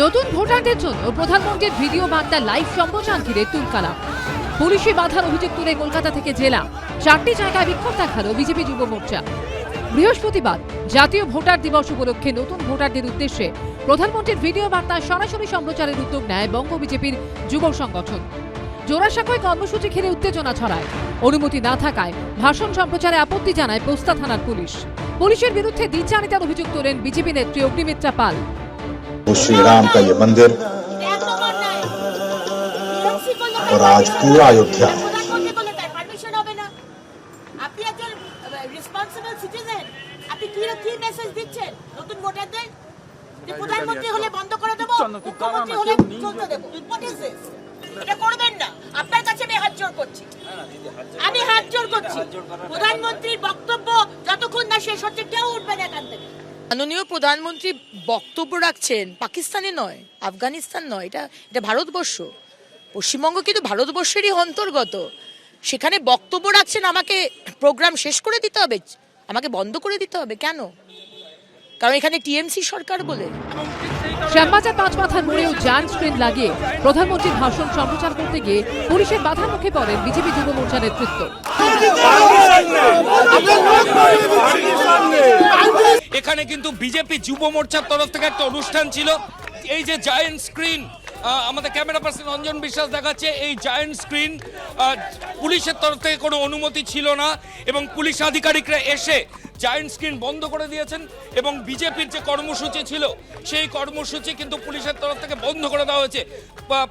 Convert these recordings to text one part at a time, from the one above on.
নতুন ভোটারদের জন্য প্রধানমন্ত্রীর ভিডিও বার্তা লাইভ সম্প্রচার ঘিরে তুলকালাম। পুলিশি বাধার অভিযোগ তুলে কলকাতা থেকে জেলা 4টি জায়গায় বিক্ষোভ দেখালো বিজেপি যুব মোর্চা। বৃহস্পতিবার জাতীয় ভোটার দিবস উপলক্ষে নতুন ভোটারদের উদ্দেশ্যে প্রধানমন্ত্রীর ভিডিও বার্তা সরাসরি সম্প্রচারের উদ্যোগ নেয় বঙ্গ বিজেপির যুব সংগঠন। জোড়াসাঁকোয় কর্মসূচি ঘিরে উত্তেজনা ছড়ায়। অনুমতি না থাকায় ভাষণ সম্প্রচারে আপত্তি জানায় পোস্তা থানার পুলিশ। পুলিশের বিরুদ্ধে দ্বিচারিতার অভিযোগ তোলেন বিজেপি নেত্রী অগ্নিমিত্রা পাল। श्री राम का ये मंदिर और आज पूरा अयोध्या প্রধানমন্ত্রী হলে বন্ধ করে দেবো, মুখ্যমন্ত্রী হলে চলতে দেবো। এটা করবেন না। আপনার কাছে আমি হাত জোড় করছি, প্রধানমন্ত্রীর বক্তব্য যতক্ষণ না শেষ হচ্ছে কেউ উঠবে না এখান থেকে। মাননীয় প্রধানমন্ত্রী বক্তব্য রাখছেন, পাকিস্তানে নয়, আফগানিস্তান নয়, এটা ভারতবর্ষ। পশ্চিমবঙ্গ কিন্তু ভারতবর্ষেরই অন্তর্গত। সেখানে বক্তব্য রাখছেন, আমাকে প্রোগ্রাম শেষ করে দিতে হবে, আমাকে বন্ধ করে দিতে হবে কেন? কারণ এখানে টিএমসি সরকার বলে। শ্যামবাজার পাঁচ মাথার মোড়েও জায়ান্ট স্ক্রিন লাগিয়ে প্রধানমন্ত্রীর ভাষণ সম্প্রচার করতে গিয়ে পুলিশের বাধার মুখে পড়েন বিজেপি যুব মোর্চার নেতৃত্ব। এখানে কিন্তু বিজেপি যুব মোর্চার তরফ থেকে একটা অনুষ্ঠান ছিল। এই যে জায়ান্ট স্ক্রিন, আমাদের ক্যামেরা পার্সন অঞ্জন বিশ্বাস দেখাচ্ছে, এই জায়ান্ট স্ক্রিন পুলিশের তরফ থেকে কোনো অনুমতি ছিল না এবং পুলিশ আধিকারিকরা এসে জায়ান্ট স্ক্রিন বন্ধ করে দিয়েছেন এবং বিজেপির যে কর্মসূচি ছিল সেই কর্মসূচি কিন্তু পুলিশের তরফ থেকে বন্ধ করে দেওয়া হয়েছে।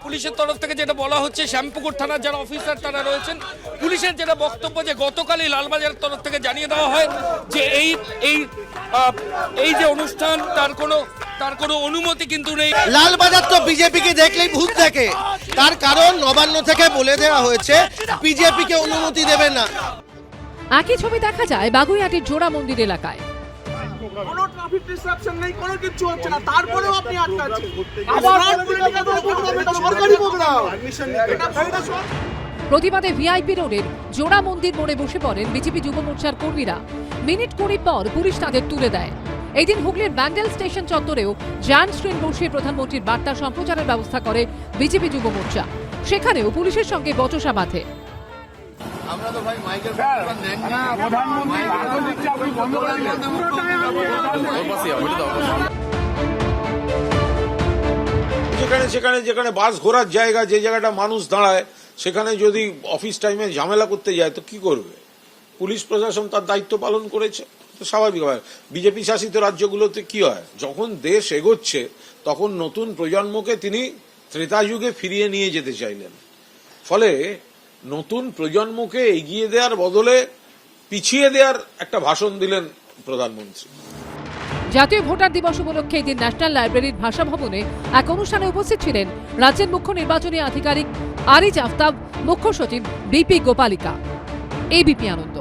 পুলিশের তরফ থেকে যেটা বলা হচ্ছে, শ্যামপুকুর থানার যারা অফিসার তারা রয়েছেন, পুলিশের যেটা বক্তব্য যে গতকালই লালবাজারের তরফ থেকে জানিয়ে দেওয়া হয় যে এই যে অনুষ্ঠান তার কোনো অনুমতি কিন্তু নেই। লালবাজার তো বিজেপিকে দেখলেই ভূত দেখে, তার কারণ নবান্ন থেকে বলে দেওয়া হয়েছে বিজেপিকে অনুমতি দেবে না। একই ছবি দেখা যায় বাগুইআটির জোড়া মন্দির এলাকায়। কোনো ট্রাফিক ডিসরাপশন নেই, কোনো কিছু হচ্ছে না, তারপরেও আপনি আটকাচ্ছেন। প্রতিবাদে ভিআইপি রোডের জোড়া মন্দির মোড়ে বসে পড়েন বিজেপি যুব মোর্চার কর্মীরা। মিনিট 20 পর পুলিশ তাদের তুলে দেয়। এই দিন হুগলির ব্যান্ডেল স্টেশন চত্বরেও জায়ান্ট স্ক্রিন বসিয়ে প্রধানমন্ত্রীর বার্তা সম্প্রচারের ব্যবস্থা করে বিজেপি যুব মোর্চা। সেখানেও পুলিশের সঙ্গে বচসা বাঁধে। যেখানে বাস ঘোরার জায়গা, যে জায়গাটা মানুষ দাঁড়ায়, সেখানে যদি অফিস টাইমে ঝামেলা করতে যায় তো কি করবে? পুলিশ প্রশাসন তার দায়িত্ব পালন করেছে, তো স্বাভাবিক হয়। বিজেপি শাসিত রাজ্যগুলোতে কি হয়, যখন দেশ এগোচ্ছে তখন নতুন প্রজন্মকে তিনি ত্রেতা যুগে ফিরিয়ে নিয়ে যেতে চাইলেন। ফলে নতুন প্রজন্মকে এগিয়ে দেওয়ার বদলে পিছিয়ে দেওয়ার একটা ভাষণ দিলেন প্রধানমন্ত্রী। জাতীয় ভোটার দিবস উপলক্ষে এদিন ন্যাশনাল লাইব্রেরির ভাষা ভবনে এক অনুষ্ঠানে উপস্থিত ছিলেন রাজ্যের মুখ্য নির্বাচনী আধিকারিক আরিজ আফতাব, মুখ্য সচিব বিপি গোপালিকা, এবিপি আনন্দ।